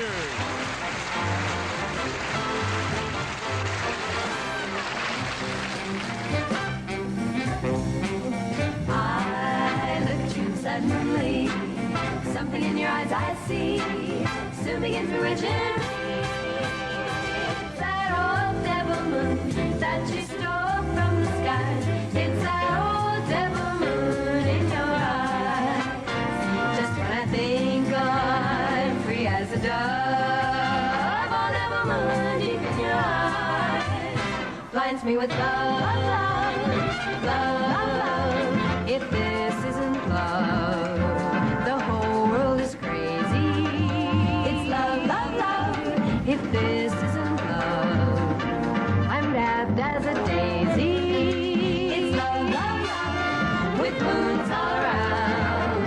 Sisters. I look at you suddenly, something in your eyes I see, soon begins to reach in me. That old devil moon that you stole from the sky, it's that old devil moon in your eyes. Just when I think I'm free as a dove, old devil moon deep in your eyes blinds me with love, love, love, love. If this isn't love, the whole world is crazy. It's love, love, love. If this isn't love, I'm wrapped as a daisy. It's love, love, love, with moons all around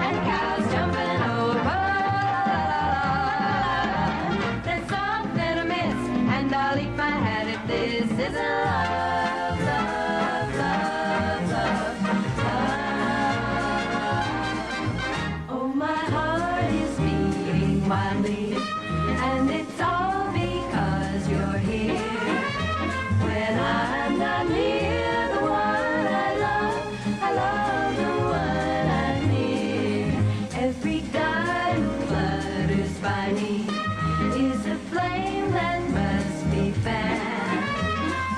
and cows jumping over. There's something amiss, and I'll eat my hat if this isn't love, love, love, love, love. Oh, my heart is beating wildly, and it's all because you're here. When I'm not near the one I love the one I'm near. Every dime that flutters by me is a flame that must be fanned.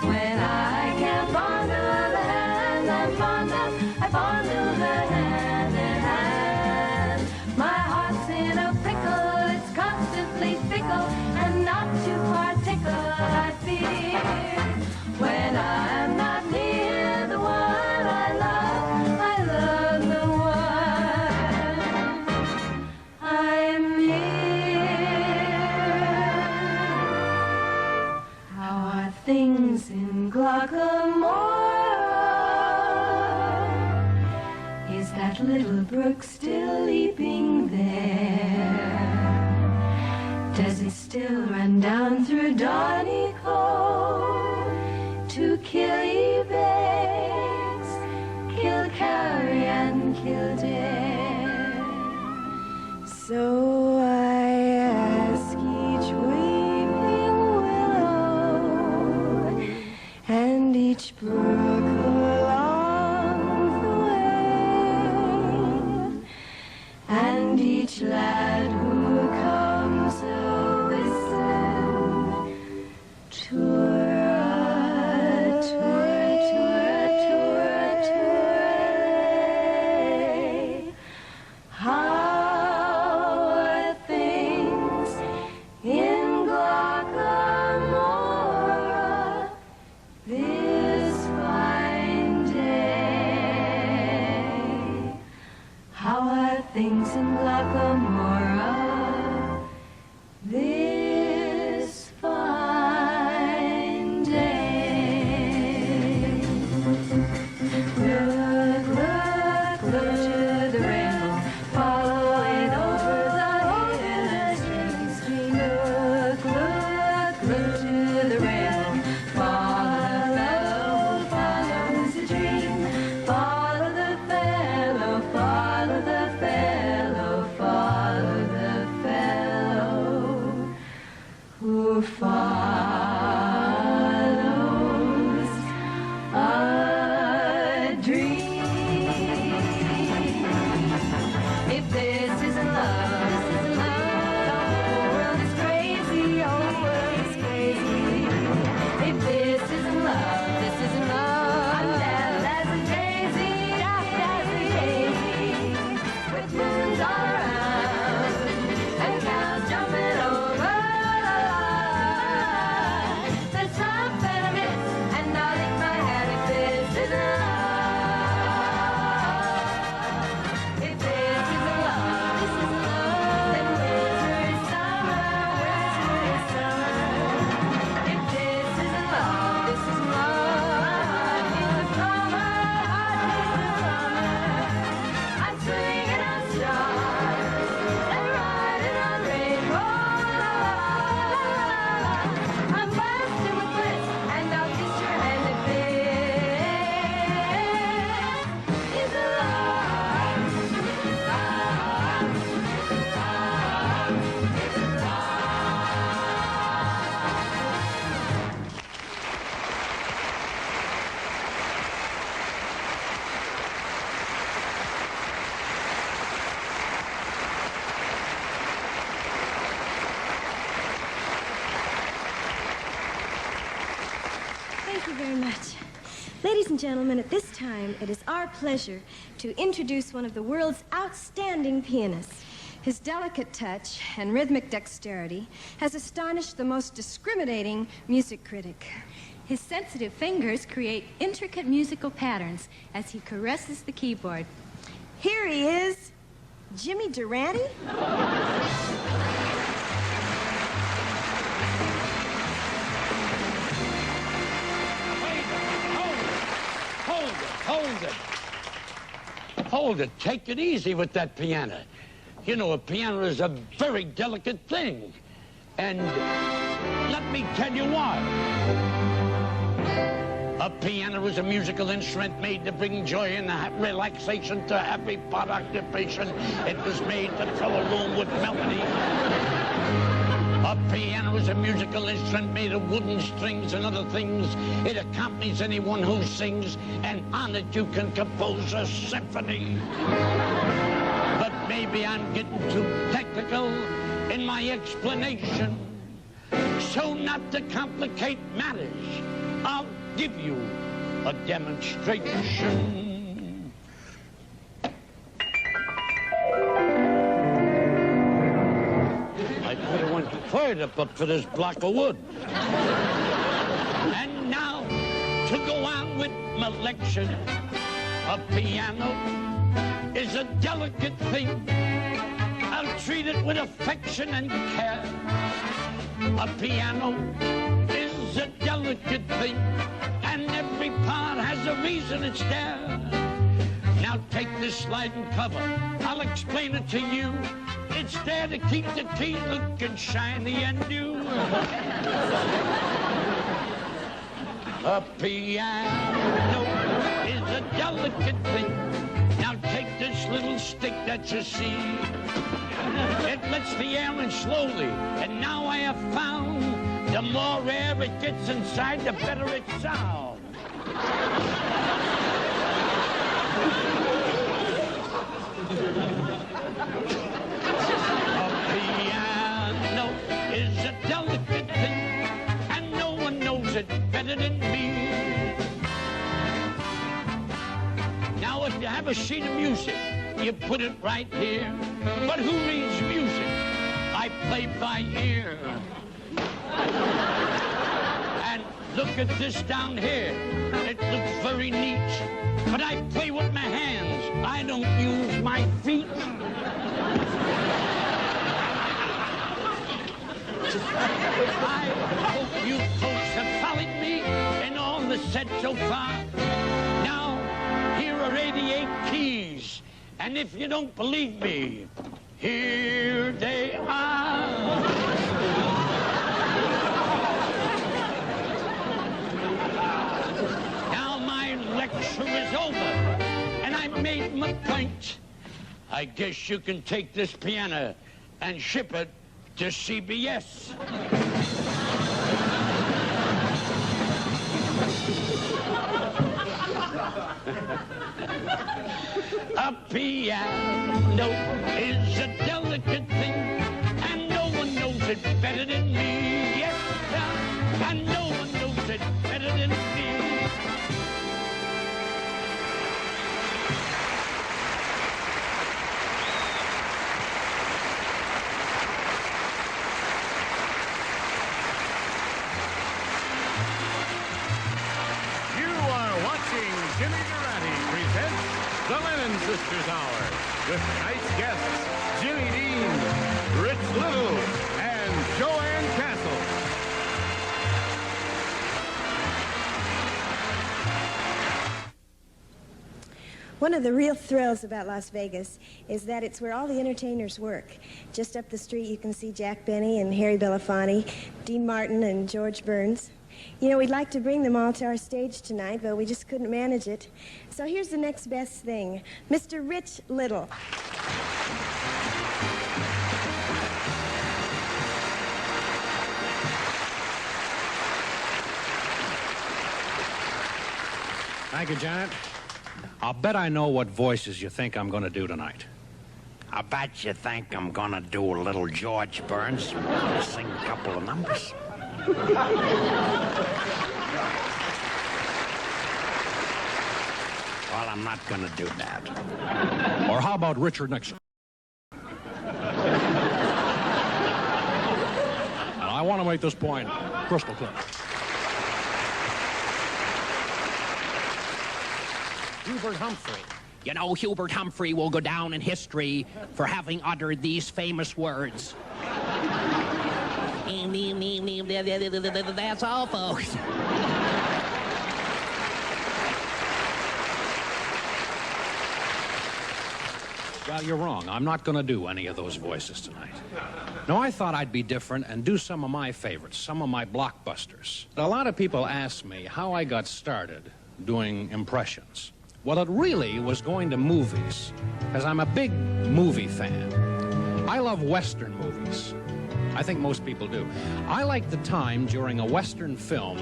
When I can't fondle the hand I'm fond of, I fondle the hand in hand. My heart's in a pickle, it's constantly fickle, and not too far tickle, I fear. When I'm not near the one I love the one I'm near. How are things in Glockamora? Is that little brook still leaping there? Does it still run down through Donegal to Killybegs, Kilcarry and Kildare? So I ask each weeping willow and each brook along the way, and each lad who comes a whistling, tour, tour, tour, tour, tour. How are things in Glockamora this fine day? How are things in Glockamora this fine day? Look, look, look to the rainbow, follow it over the hills. Look, look, look to the rainbow, follow the dream, follow the fellow, follow the fellow, follow Ladies and gentlemen, at this time, it is our pleasure to introduce one of the world's outstanding pianists. His delicate touch and rhythmic dexterity has astonished the most discriminating music critic. His sensitive fingers create intricate musical patterns as he caresses the keyboard. Here he is, Jimmy Durante. Hold it. Take it easy with that piano. You know, a piano is a very delicate thing. And let me tell you why. A piano is a musical instrument made to bring joy and relaxation to every part occupation. It was made to fill a room with melody. A piano is a musical instrument made of wooden strings and other things. It accompanies anyone who sings, and on it you can compose a symphony. But maybe I'm getting too technical in my explanation. So not to complicate matters, I'll give you a demonstration. I could have went further but for this block of wood. And now, to go on with my lecture, a piano is a delicate thing. I'll treat it with affection and care. A piano is a delicate thing, and every part has a reason it's there. Now take this sliding cover, I'll explain it to you. It's there to keep the teeth looking shiny and new. A piano is a delicate thing. Now take this little stick that you see. It lets the air in slowly, and now I have found the more air it gets inside, the better it sounds. A piano is a delicate thing, and no one knows it better than me. Now, if you have a sheet of music, you put it right here. But who reads music? I play by ear. And look at this down here. It looks very neat. But I play with my hands. I don't use my feet. I hope you folks have followed me in all the set so far. Now, here are 88 keys. And if you don't believe me, here they are. Now my lecture is over, and I made my point. I guess you can take this piano and ship it to CBS. A piano is a delicate thing, and no one knows it better than me. Yes, sir, and no one knows it better than me. Jimmy Durante presents the Lennon Sisters Hour with tonight's guests, Jimmy Dean, Rich Little, and Joanne Castle. One of the real thrills about Las Vegas is that it's where all the entertainers work. Just up the street you can see Jack Benny and Harry Belafonte, Dean Martin and George Burns. You know, we'd like to bring them all to our stage tonight, but we just couldn't manage it. So here's the next best thing, Mr. Rich Little. Thank you, Janet. I'll bet I know what voices you think I'm going to do tonight. I bet you think I'm gonna do a little George Burns, sing a couple of numbers. Well, I'm not going to do that. Or how about Richard Nixon? And I want to make this point crystal clear. Hubert Humphrey. You know, Hubert Humphrey will go down in history for having uttered these famous words. That's all, folks. Well, you're wrong. I'm not going to do any of those voices tonight. No, I thought I'd be different and do some of my favorites, some of my blockbusters. A lot of people ask me how I got started doing impressions. Well, it really was going to movies, because I'm a big movie fan. I love Western movies. I think most people do. I like the time during a Western film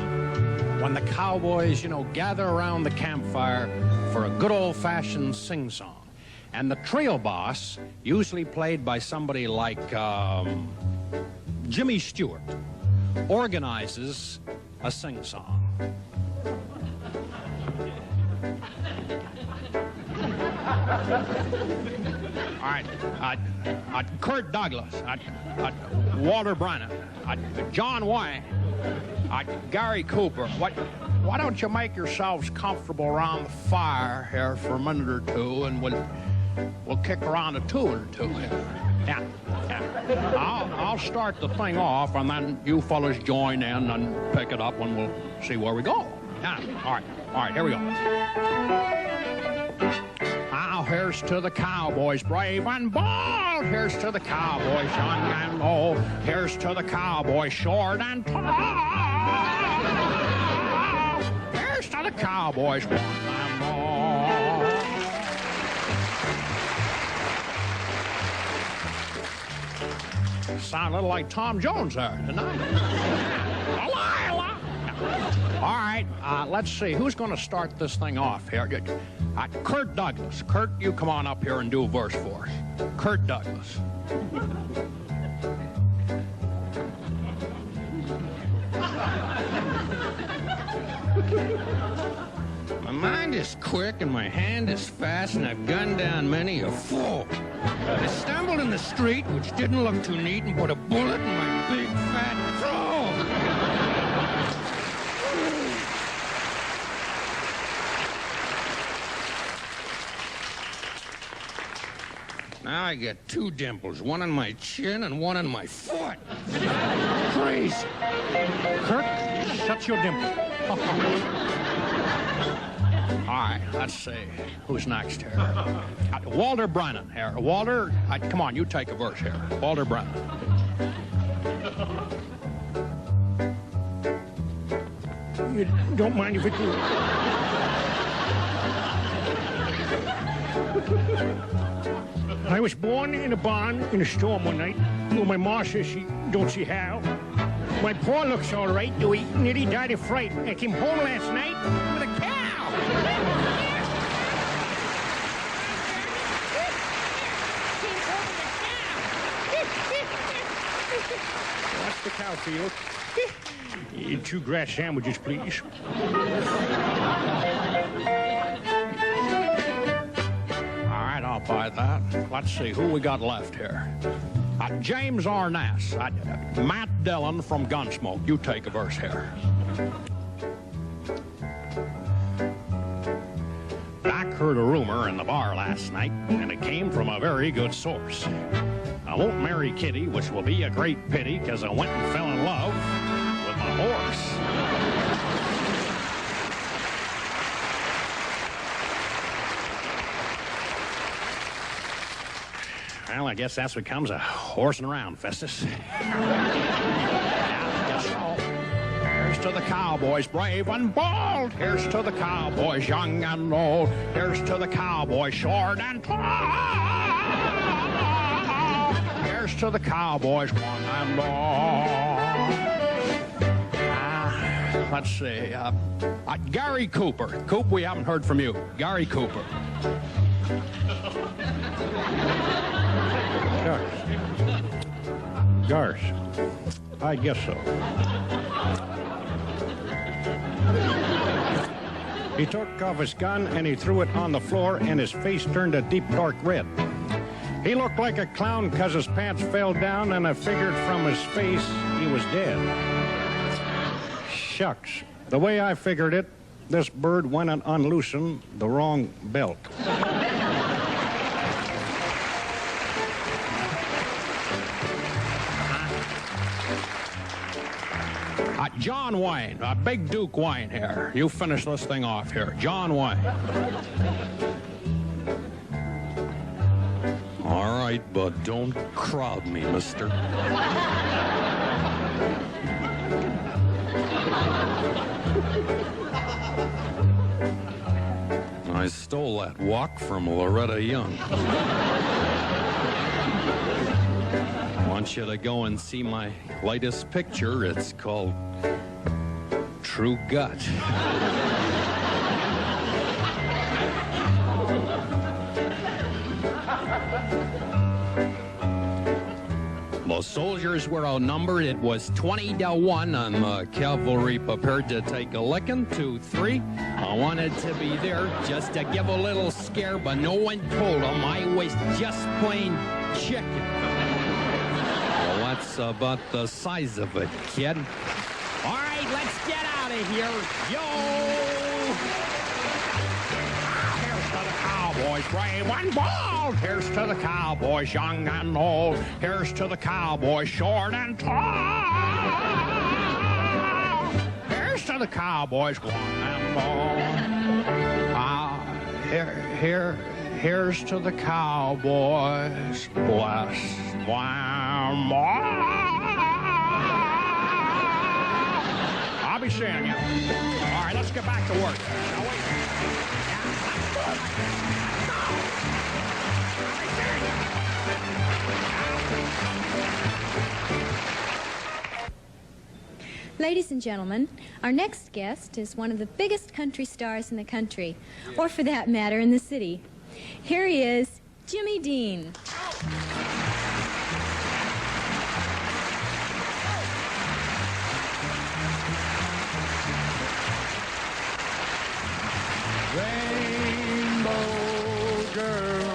when the cowboys, gather around the campfire for a good old-fashioned sing-song. And the trail boss, usually played by somebody like Jimmy Stewart, organizes a sing-song. All right, Kurt Douglas, Walter Brennan, John Wayne, Gary Cooper. Why don't you make yourselves comfortable around the fire here for a minute or two, and we'll kick around a tune or two here. Yeah. I'll start the thing off, and then you fellas join in and pick it up, and we'll see where we go. Yeah. All right, here we go. Now, here's to the cowboys brave and bold. Here's to the cowboys young and old. Here's to the cowboys short and tall. Here's to the cowboys one and all. Sound a little like Tom Jones there, didn't I? All right, let's see. Who's going to start this thing off here? Kurt Douglas. Kurt, you come on up here and do a verse for us. Kurt Douglas. My mind is quick and my hand is fast, and I've gunned down many a fool. I stumbled in the street, which didn't look too neat, and put a bullet in my big fat throat. Now I get two dimples, one on my chin and one on my foot. Crazy. Kurt, shut your dimple. All right, let's see. Who's next here? Walter Brennan here. Walter, come on, you take a verse here. Walter Brennan. You don't mind if it do. I was born in a barn in a storm one night. Well, my ma says she don't see how. My paw looks all right, though he nearly died of fright. I came home last night with a cow. What's the cow field? 2 grass sandwiches, please. All right, I'll buy that. Let's see, who we got left here? James Arness. Matt Dillon from Gunsmoke. You take a verse here. Doc heard a rumor in the bar last night, and it came from a very good source. I won't marry Kitty, which will be a great pity, because I went and fell in love with my horse. Well, I guess that's what comes of horsing around, Festus. Here's to the cowboys brave and bold. Here's to the cowboys young and old. Here's to the cowboys short and tall. Here's to the cowboys one and all. Let's see. Gary Cooper. Coop, we haven't heard from you. Gary Cooper. Garth. I guess so. He took off his gun and he threw it on the floor, and his face turned a deep dark red. He looked like a clown because his pants fell down, and I figured from his face he was dead. Shucks. The way I figured it, this bird went and unloosened the wrong belt. John Wayne, Big Duke Wayne here. You finish this thing off here. John Wayne. All right, but don't crowd me, mister. I stole that walk from Loretta Young. I want you to go and see my latest picture. It's called True Gut. The soldiers were outnumbered. It was 20-1, and the cavalry prepared to take a licking. 2-3. I wanted to be there just to give a little scare, but no one told them I was just plain chicken. Well, that's about the size of it, kid. All right, let's get out of here. Yo! Here's to the Cowboys, brave and bold. Here's to the Cowboys, young and old. Here's to the Cowboys, short and tall. Here's to the Cowboys, young and bold. Here's to the Cowboys, blessed and more. I'll be seeing you. All right, let's get back to work, shall we? Ladies and gentlemen, our next guest is one of the biggest country stars in the country, or for that matter, in the city. Here he is, Jimmy Dean. Rainbow girl,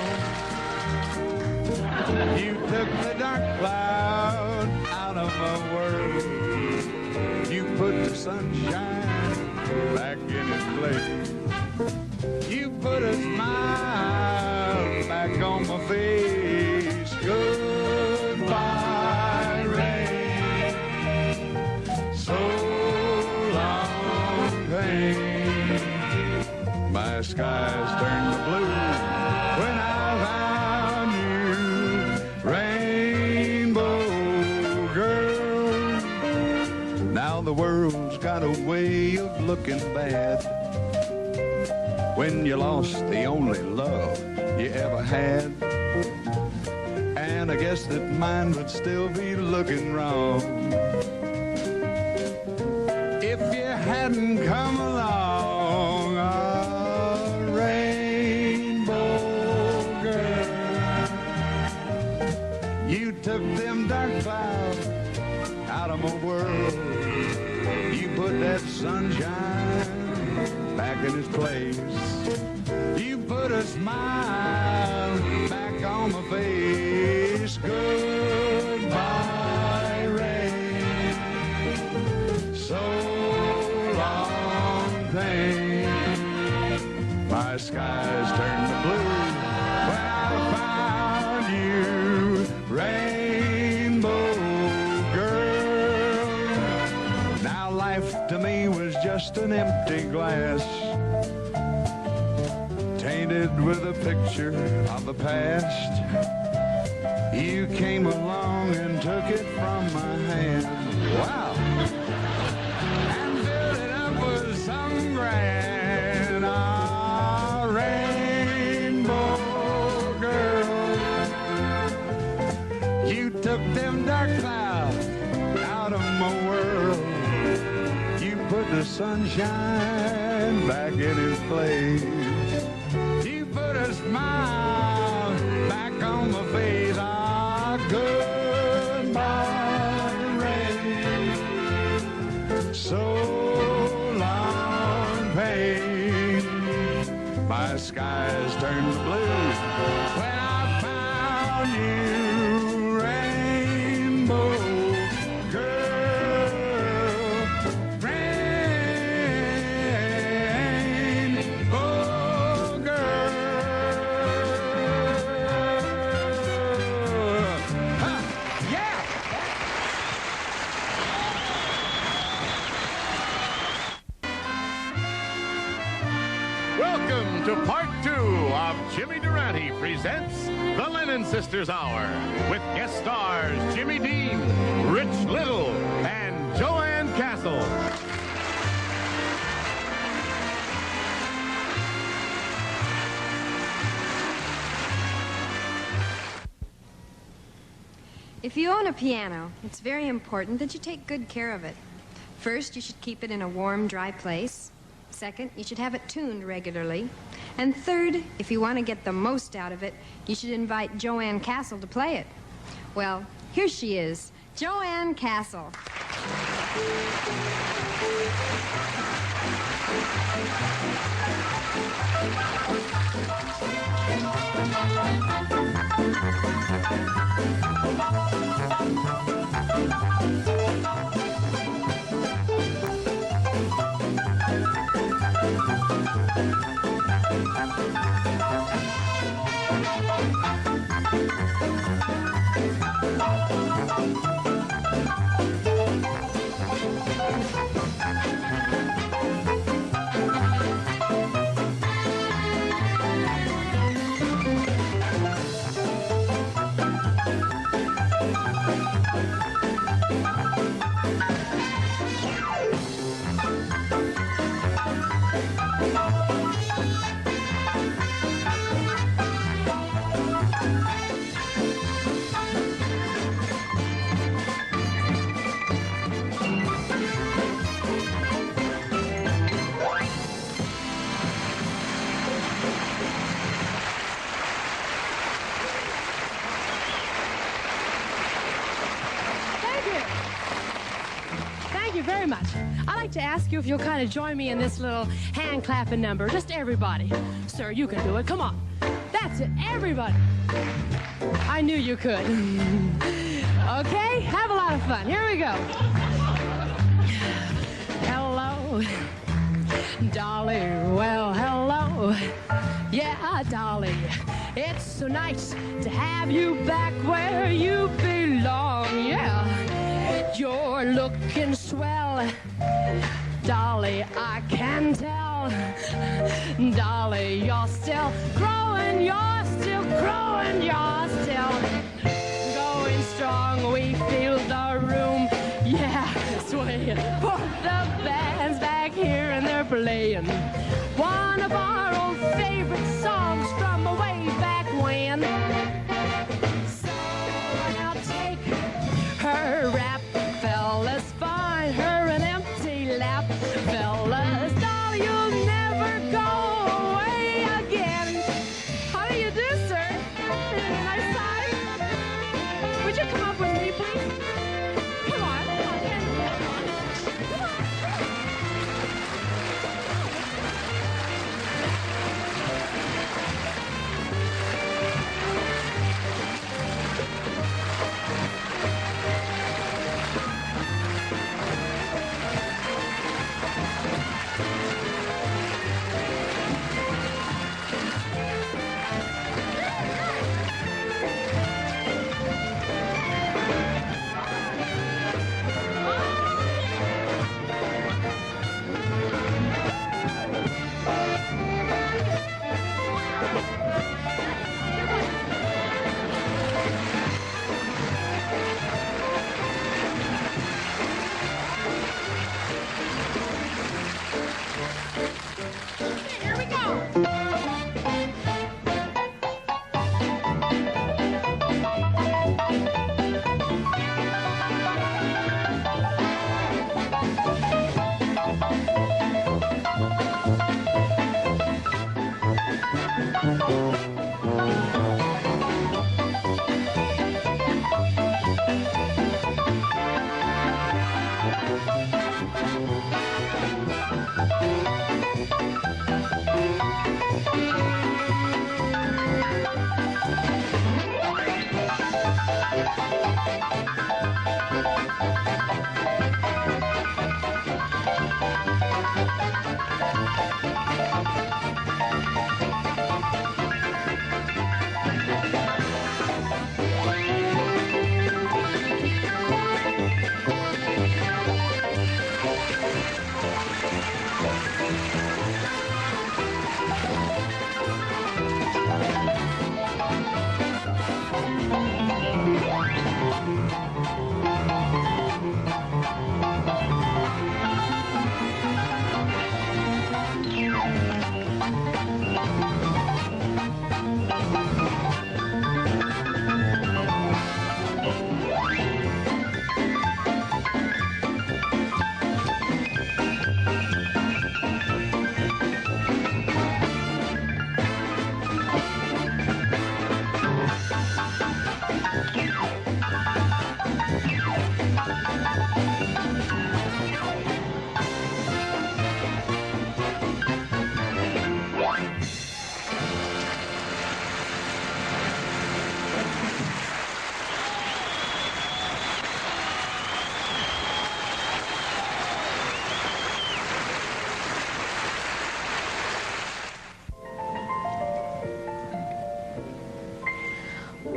you took the dark cloud out of my world. You put the sunshine back in its place. You put a smile back on my face. Goodbye, rain. So long, pain. My skies turned to blue when I found you, rainbow girl. Now the world's got a way of looking bad when you lost the only love you ever had. And I guess that mine would still be looking wrong if you hadn't come along. Rainbow girl, you took them dark clouds out of my world. You put that sunshine back in its place. You put a smile back on my face. Goodbye, rain. So long, pain. My skies turned to blue when I found you, rainbow girl. Now life to me was just an empty glass, tainted with a picture of the past. You came along and took it from my hand. Wow. And filled it up with some grand rainbow girl. You took them dark clouds out of my world. You put the sunshine back in its place. You put a smile back on my face. Goodbye, rain. So long, pain. my skies turned blue. When I found you, rainbow girl, rainbow girl. Ha! Yeah! Welcome to part 2 of Jimmy Durante presents the Lennon Sisters Hour with guest stars Jimmy Dean, Rich Little, and Joanne Castle. If you own a piano, it's very important that you take good care of it. First, you should keep it in a warm, dry place. Second, you should have it tuned regularly. And third, if you want to get the most out of it, you should invite Joanne Castle to play it. Well, here she is, Joanne Castle. Thank you very much. I'd like to ask you if you'll kind of join me in this little hand clapping number. Just everybody. Sir, you can do it. Come on. That's it. Everybody. I knew you could. Okay? Have a lot of fun. Here we go. Hello, Dolly. Well, hello. Yeah, Dolly. It's so nice to have you back where you belong. Yeah. You're looking swell, Dolly, I can tell. Dolly, you're still growing, you're still growing, you're still going strong. We feel the room, yeah, swaying. For the band's back here and they're playing one of our old favorite songs from way back when. So I'll take her rap. Fellas, find her an empty lap. Fellas, Dolly, you'll never go away again. How do you do, sir? Nice time. Would you come up with me, please? Come on, come on, come on. Here we go.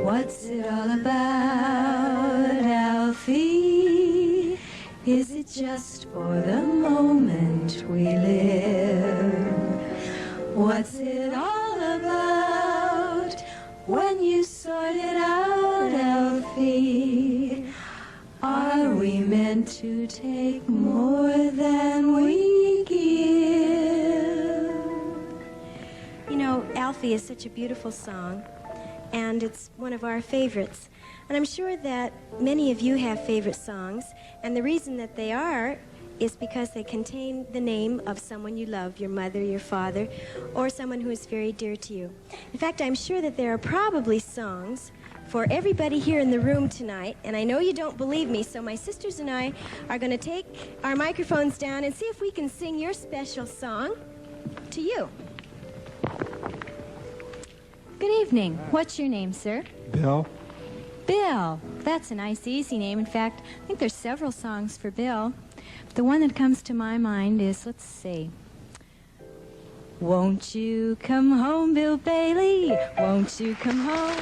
What's it all about, Alfie? Is it just for the moment we live? What's it all about when you sort it out, Alfie? Are we meant to take more than we give? You know, Alfie is such a beautiful song, and it's one of our favorites. And I'm sure that many of you have favorite songs, and the reason that they are is because they contain the name of someone you love, your mother, your father, or someone who is very dear to you. In fact, I'm sure that there are probably songs for everybody here in the room tonight, and I know you don't believe me, so my sisters and I are going to take our microphones down and see if we can sing your special song to you. Good evening. What's your name, sir? Bill. Bill. That's a nice, easy name. In fact, I think there's several songs for Bill. The one that comes to my mind is, let's see. Won't you come home, Bill Bailey? Won't you come home?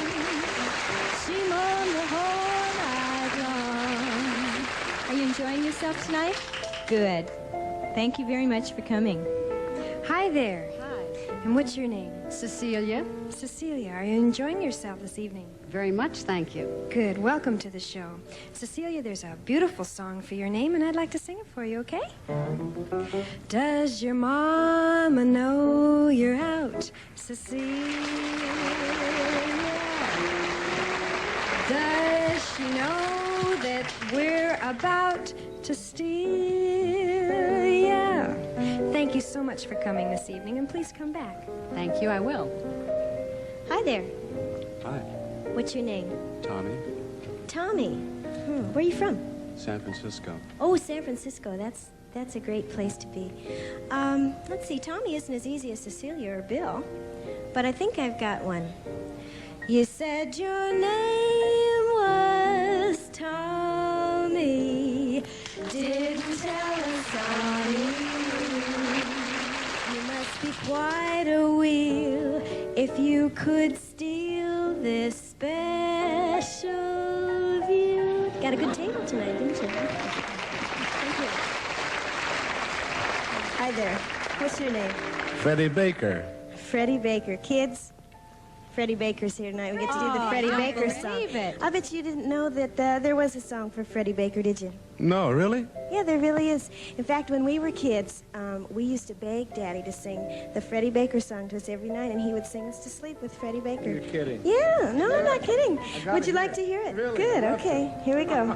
She's on the whole night long. Are you enjoying yourself tonight? Good. Thank you very much for coming. Hi there. Hi. And what's your name? Cecilia. Cecilia, are you enjoying yourself this evening? Very much, thank you. Good. Welcome to the show. Cecilia, there's a beautiful song for your name, and I'd like to sing it for you, okay? Does your mama know you're out, Cecilia? Does she know that we're about to steal? Yeah. Thank you so much for coming this evening, and please come back. Thank you, I will. Hi there. Hi. What's your name? Tommy. Tommy. Where are you from? San Francisco. Oh, San Francisco. That's a great place to be. Let's see. Tommy isn't as easy as Cecilia or Bill, but I think I've got one. You said your name was Tommy. Didn't tell us, Tommy. You must be quite a wheel if you could steal this special view. Got a good table tonight, didn't you? Thank you. Hi there. What's your name? Freddie Baker. Freddie Baker. Kids, Freddie Baker's here tonight. We get to do the Freddie Baker song. It. I bet you didn't know that there was a song for Freddie Baker, did you? No, really? Yeah, there really is. In fact, when we were kids, we used to beg Daddy to sing the Freddie Baker song to us every night, and he would sing us to sleep with Freddie Baker. You're kidding. Yeah, no, I'm not kidding. Would you like to hear it? Really? Good, okay. Here we go.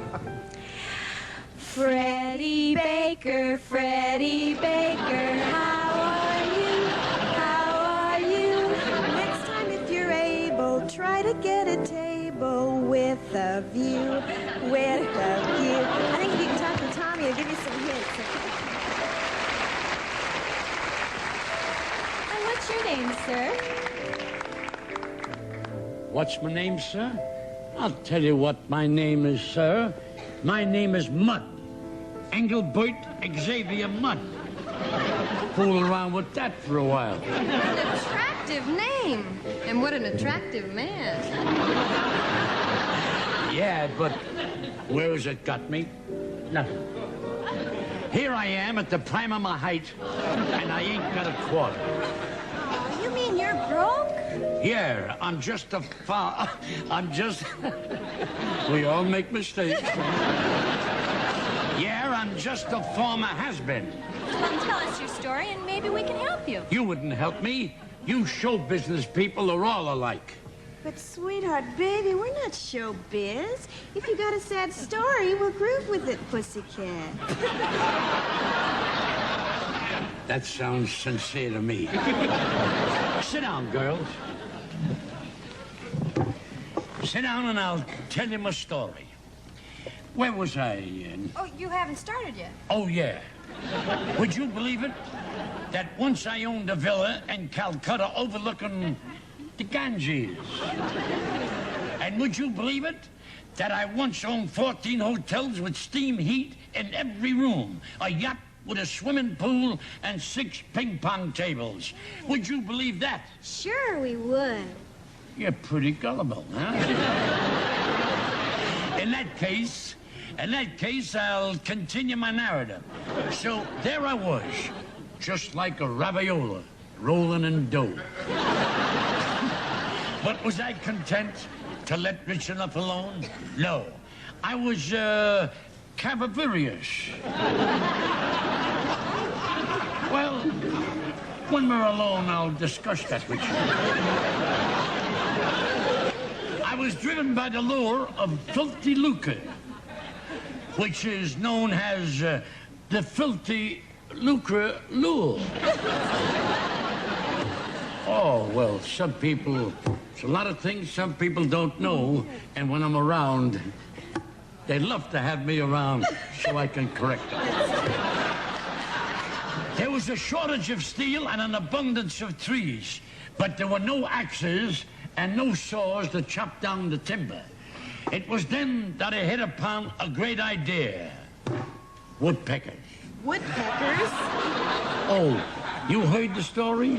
Freddie Baker, Freddie Baker, how are you? How are you? Next time, if you're able, try to get a table with a view, with a view. I think if you can talk to Tommy, he'll give you some hints. And what's your name, sir? What's my name, sir? I'll tell you what my name is, sir. My name is Mudd. Engelbert Xavier Mudd. Fool around with that for a while. An attractive name. And what an attractive man. Yeah, but where has it got me? Nothing. Here I am at the prime of my height, and I ain't got a quarter. You mean you're broke? Yeah, we all make mistakes. Yeah, I'm just a former has-been. Well, tell us your story, and maybe we can help you. You wouldn't help me. You show business people are all alike. But, sweetheart, baby, we're not showbiz. If you got a sad story, we'll groove with it, pussycat. That sounds sincere to me. Sit down, girls. Sit down and I'll tell you my story. Where was I? Oh, you haven't started yet. Oh, yeah. Would you believe it? That once I owned a villa in Calcutta overlooking the Ganges. And would you believe it? That I once owned 14 hotels with steam heat in every room. A yacht with a swimming pool and 6 ping pong tables. Would you believe that? Sure we would. You're pretty gullible, huh? In that case, I'll continue my narrative. So there I was, just like a raviola, rolling in dough. But was I content to let rich enough alone? No. I was, cavavirious. Well, when we're alone, I'll discuss that with you. I was driven by the lure of filthy lucre, which is known as the filthy lucre lure. Oh, well, some people, it's a lot of things some people don't know, and when I'm around, they love to have me around so I can correct them. There was a shortage of steel and an abundance of trees, but there were no axes and no saws to chop down the timber. It was then that I hit upon a great idea. Woodpeckers. Woodpeckers? Oh, you heard the story?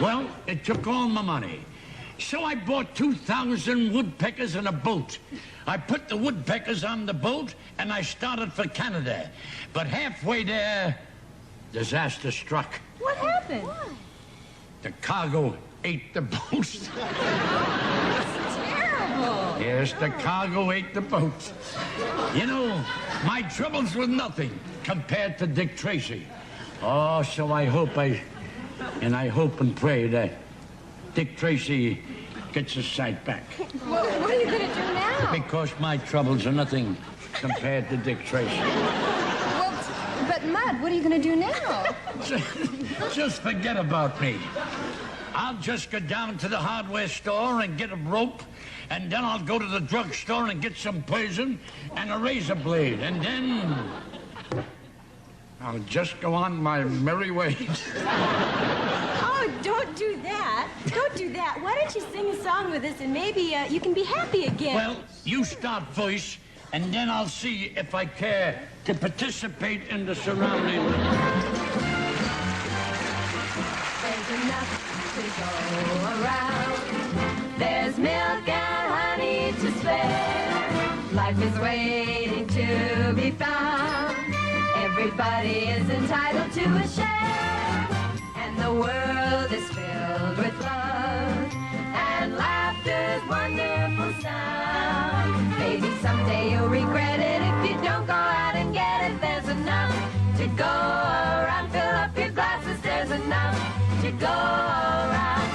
Well, it took all my money. So I bought 2,000 woodpeckers in a boat. I put the woodpeckers on the boat, and I started for Canada. But halfway there, disaster struck. What happened? What? The cargo ate the boat. That's terrible. Yes, the cargo ate the boat. You know, my troubles were nothing compared to Dick Tracy. Oh, so I hope and pray that Dick Tracy gets his sight back. Well, what are you going to do now? Because my troubles are nothing compared to Dick Tracy. Well, but Mud, what are you going to do now? Just forget about me. I'll just go down to the hardware store and get a rope, and then I'll go to the drugstore and get some poison and a razor blade, and then I'll just go on my merry way. Oh, don't do that. Don't do that. Why don't you sing a song with us and maybe you can be happy again? Well, you start first, and then I'll see if I care to participate in the surrounding. There's enough to go around. There's milk and honey to spare. Life is waiting to be found. Everybody is entitled to a share. And the world is filled with love. And laughter's wonderful sound. Maybe someday you'll regret it if you don't go out and get it. There's enough to go around. Fill up your glasses. There's enough to go around.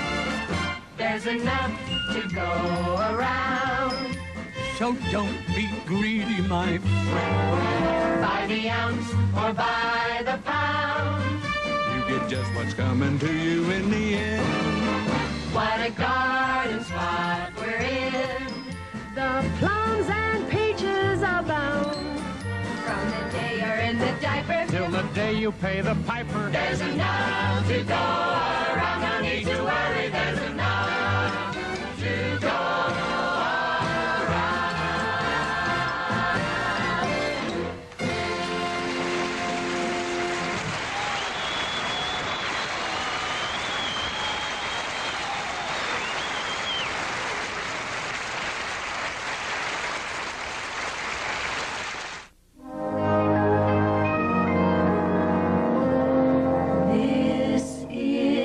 There's enough to go around. So don't be greedy, my friend. By the ounce or by the pound. You get just what's coming to you in the end. What a garden spot we're in. The plums and peaches abound. From the day you're in the diaper Till the day you pay the piper. there's enough to go around. No need to worry, there's enough to go around. This is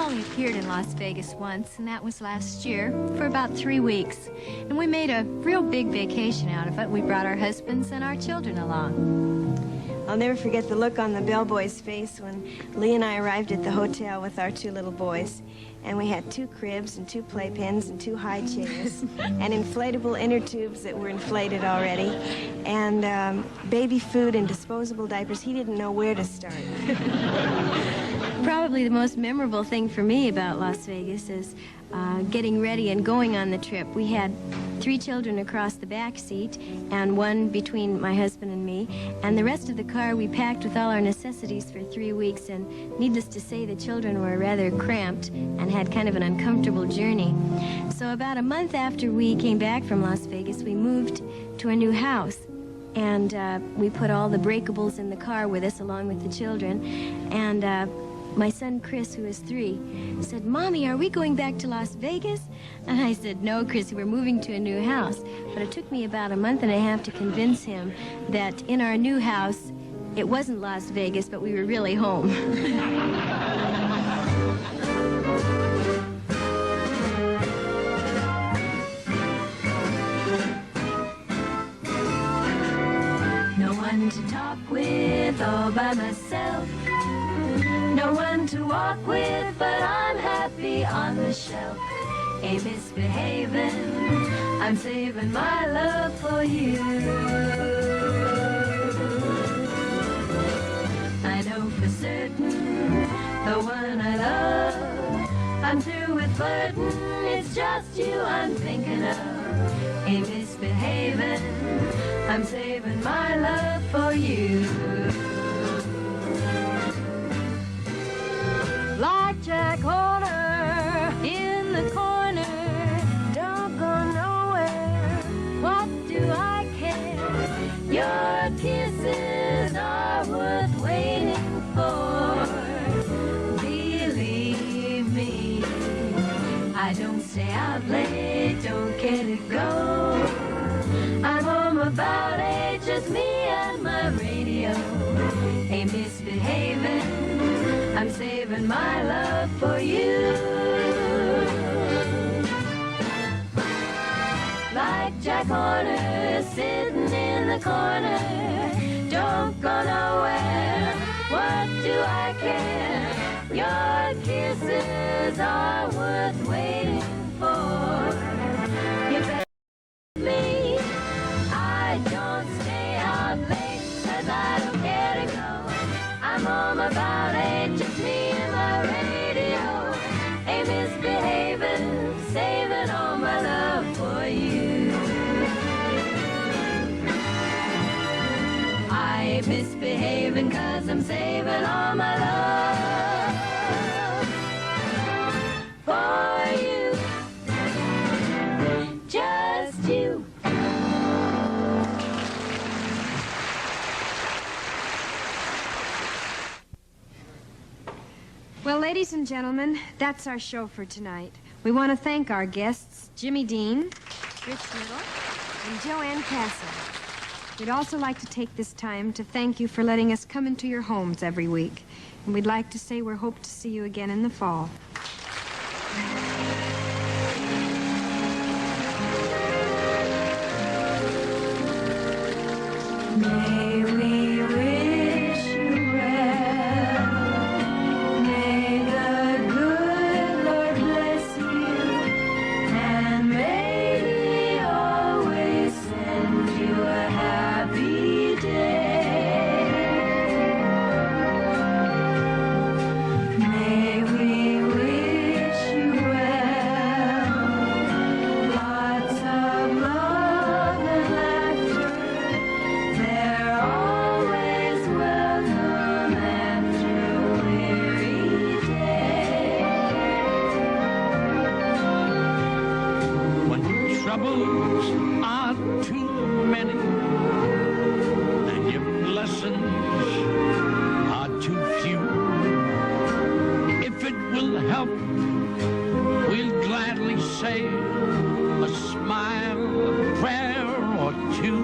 only appeared in Las Vegas once, and that was last year, for about 3 weeks. And we made a real big vacation out of it. We brought our husbands and our children along. I'll never forget the look on the bellboy's face when Lee and I arrived at the hotel with our 2 little boys. And we had 2 cribs and 2 playpens and 2 high chairs and inflatable inner tubes that were inflated already and baby food and disposable diapers. He didn't know where to start. Probably the most memorable thing for me about Las Vegas is getting ready and going on the trip. We had 3 children across the back seat and 1 between my husband and me, and the rest of the car we packed with all our necessities for 3 weeks, and needless to say the children were rather cramped and had kind of an uncomfortable journey. So about a month after we came back from Las Vegas, we moved to a new house, and we put all the breakables in the car with us along with the children, and my son Chris, who is 3, said, "Mommy, are we going back to Las Vegas?" And I said, "No, Chris, we're moving to a new house." But it took me about a month and a half to convince him that in our new house, it wasn't Las Vegas, but we were really home. No one to talk with all by myself. No one to walk with, but I'm happy on the shelf. Ain't misbehaving, I'm saving my love for you. I know for certain, the one I love, I'm through with flirting, it's just you I'm thinking of. Ain't misbehaving, I'm saving my love for you. Like Jack Horner in the corner, don't go nowhere. What do I care? Your kisses are worth waiting for. Believe me, I don't stay out late, don't care to go. I'm home about 8, just me and my radio. Ain't misbehaving, I'm saving my love for you. Like Jack Horner sitting in the corner, don't go nowhere, what do I care? Your kisses are worth waiting for. You bet me, I don't stay out late, 'cause I don't care to go. I'm home about 8, just me and my radio. Ain't misbehaving, saving all my love for you. I ain't misbehaving 'cause I'm saving all my love for you. Just you. Well, ladies and gentlemen, that's our show for tonight. We want to thank our guests, Jimmy Dean, Rich Little, and Joanne Castle. We'd also like to take this time to thank you for letting us come into your homes every week. And we'd like to say we hope to see you again in the fall. May we wish you well. May the good Lord bless you, and may He always send you a happy day. May we wish you well. Lots of love and laughter. They're always welcome after a weary day. When troubles are too many and your blessings are too few, if it will help, we'll gladly say a smile, a prayer or two.